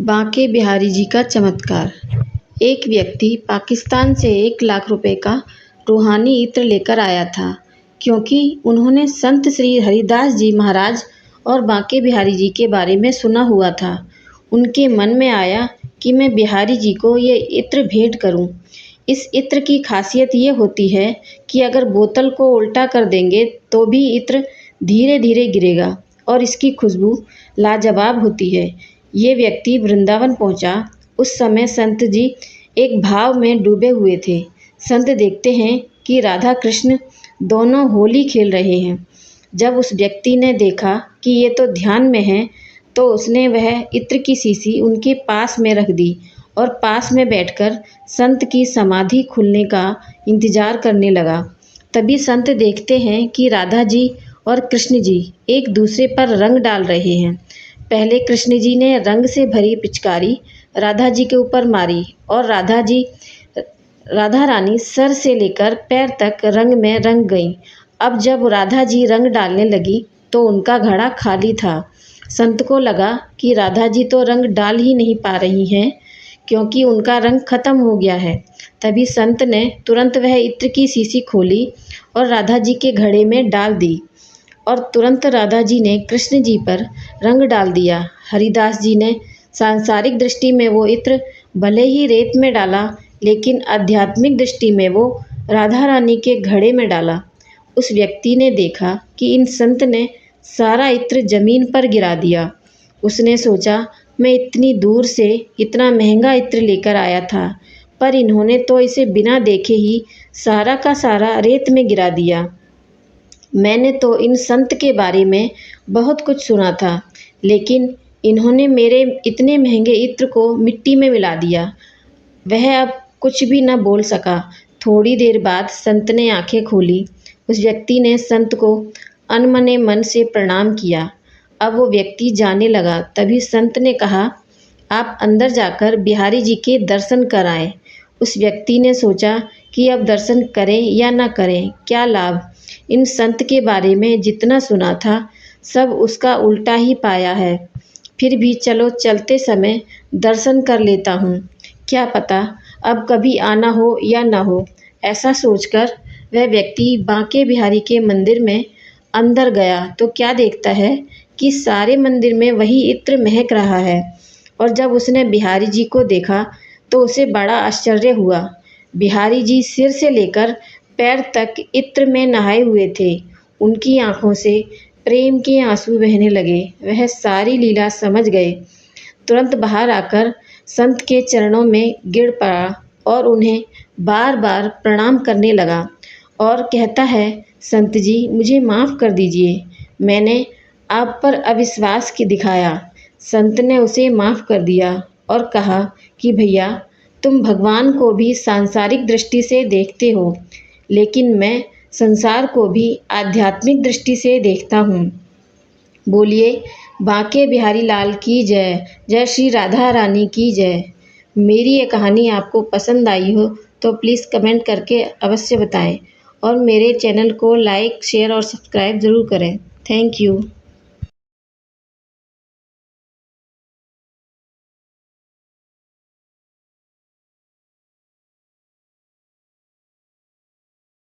बांके बिहारी जी का चमत्कार। एक व्यक्ति पाकिस्तान से 1 लाख रुपए का रूहानी इत्र लेकर आया था, क्योंकि उन्होंने संत श्री हरिदास जी महाराज और बांके बिहारी जी के बारे में सुना हुआ था। उनके मन में आया कि मैं बिहारी जी को ये इत्र भेंट करूं। इस इत्र की खासियत ये होती है कि अगर बोतल को उल्टा कर देंगे तो भी इत्र धीरे धीरे गिरेगा और इसकी खुशबू लाजवाब होती है। ये व्यक्ति वृंदावन पहुंचा। उस समय संत जी एक भाव में डूबे हुए थे। संत देखते हैं कि राधा कृष्ण दोनों होली खेल रहे हैं। जब उस व्यक्ति ने देखा कि ये तो ध्यान में है, तो उसने वह इत्र की शीशी उनके पास में रख दी और पास में बैठकर संत की समाधि खुलने का इंतजार करने लगा। तभी संत देखते हैं कि राधा जी और कृष्ण जी एक दूसरे पर रंग डाल रहे हैं। पहले कृष्ण जी ने रंग से भरी पिचकारी राधा जी के ऊपर मारी और राधा रानी सर से लेकर पैर तक रंग में रंग गईं। अब जब राधा जी रंग डालने लगी तो उनका घड़ा खाली था। संत को लगा कि राधा जी तो रंग डाल ही नहीं पा रही हैं, क्योंकि उनका रंग खत्म हो गया है। तभी संत ने तुरंत वह इत्र की शीशी खोली और राधा जी के घड़े में डाल दी और तुरंत राधा जी ने कृष्ण जी पर रंग डाल दिया। हरिदास जी ने सांसारिक दृष्टि में वो इत्र भले ही रेत में डाला, लेकिन आध्यात्मिक दृष्टि में वो राधा रानी के घड़े में डाला। उस व्यक्ति ने देखा कि इन संत ने सारा इत्र जमीन पर गिरा दिया। उसने सोचा, मैं इतनी दूर से इतना महंगा इत्र लेकर आया था, पर इन्होंने तो इसे बिना देखे ही सारा का सारा रेत में गिरा दिया। मैंने तो इन संत के बारे में बहुत कुछ सुना था, लेकिन इन्होंने मेरे इतने महंगे इत्र को मिट्टी में मिला दिया। वह अब कुछ भी न बोल सका। थोड़ी देर बाद संत ने आंखें खोली। उस व्यक्ति ने संत को अनमने मन से प्रणाम किया। अब वो व्यक्ति जाने लगा। तभी संत ने कहा, आप अंदर जाकर बिहारी जी के दर्शन कराएं। उस व्यक्ति ने सोचा कि अब दर्शन करें या न करें, क्या लाभ। इन संत के बारे में जितना सुना था सब उसका उल्टा ही पाया है। फिर भी चलो, चलते समय दर्शन कर लेता हूँ, क्या पता अब कभी आना हो या ना हो। ऐसा सोचकर वह व्यक्ति बांके बिहारी के मंदिर में अंदर गया तो क्या देखता है कि सारे मंदिर में वही इत्र महक रहा है। और जब उसने बिहारी जी को देखा तो उसे बड़ा आश्चर्य हुआ। बिहारी जी सिर से लेकर पैर तक इत्र में नहाए हुए थे। उनकी आंखों से प्रेम के आंसू बहने लगे। वह सारी लीला समझ गए। तुरंत बाहर आकर संत के चरणों में गिर पड़ा और उन्हें बार बार प्रणाम करने लगा और कहता है, संत जी मुझे माफ़ कर दीजिए, मैंने आप पर अविश्वास की दिखाया। संत ने उसे माफ़ कर दिया और कहा कि भैया, तुम भगवान को भी सांसारिक दृष्टि से देखते हो, लेकिन मैं संसार को भी आध्यात्मिक दृष्टि से देखता हूँ। बोलिए बांके बिहारी लाल की जय। जय श्री राधा रानी की जय। मेरी ये कहानी आपको पसंद आई हो तो प्लीज़ कमेंट करके अवश्य बताएं और मेरे चैनल को लाइक, शेयर और सब्सक्राइब ज़रूर करें। Thank you.